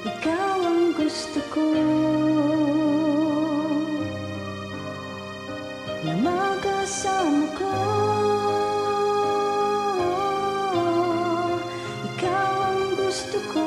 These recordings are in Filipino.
Ikaw ang gusto ko na magkasama ko. Ikaw ang gusto ko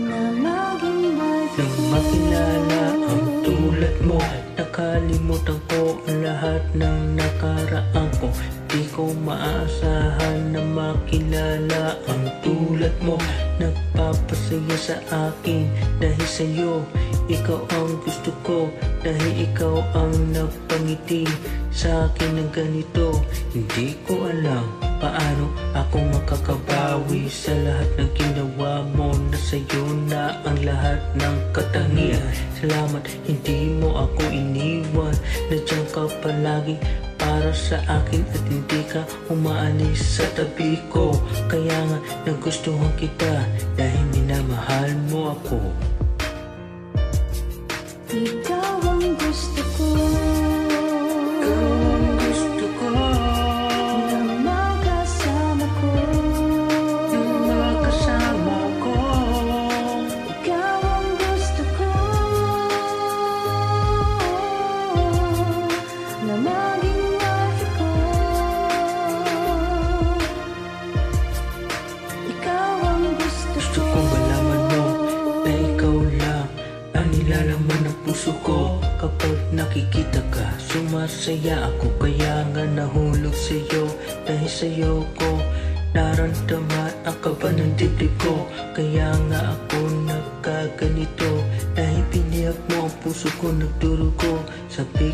na maging wife Nang ko. makilala ang tulad mo, nakalimutan ko ang lahat ng nakaraan ko. Di ko maaasahan na makilala ang tulad mo. Nagpapasaya sa akin dahil sa'yo. Ikaw ang gusto ko dahil ikaw ang nagpangiti sa akin ng ganito. Hindi ko alam paano ako makakabawi sa lahat ng ginawa mo. Na sa'yo na ang lahat ng katangian. Salamat hindi mo ako iniwan. Nandiyan ka palagi para sa akin at hindi ka umaalis sa tabi ko. Kaya nga nagustuhan kita dahil minamahal mo ako. Ikaw ang gusto ko Ikaw ang gusto ko na magkasama ko. na makasama ko. Ikaw ang gusto ko na maging wife ko. Ikaw ang gusto Gusto ko. kong malaman mo na ikaw lang ang nilalaman ng puso ko. Kapag nakikita ka, sumasaya ako. Kaya nga nahulog sa'yo, dahil sa'yo ko naramdaman ang kaba ng dibdib ko. Kaya nga ako nagkaganito, dahil pinihag mo ang puso ko, nagdurugo. Sabik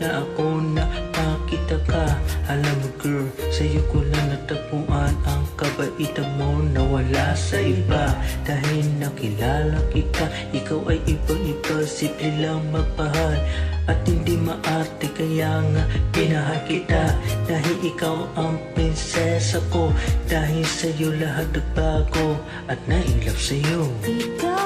na ako na makita ka. Alam mo girl, sa'yo ko lang natagpuan ang kabaitan mo na wala sa iba. Dahil nakilala kita, ikaw ay ibang-iba, simple lang magmahal at hindi maarte. Kaya nga pinahal kita dahil ikaw ang prinsesa ko. Dahil sa'yo lahat nagbago at nailap sa'yo. Ikaw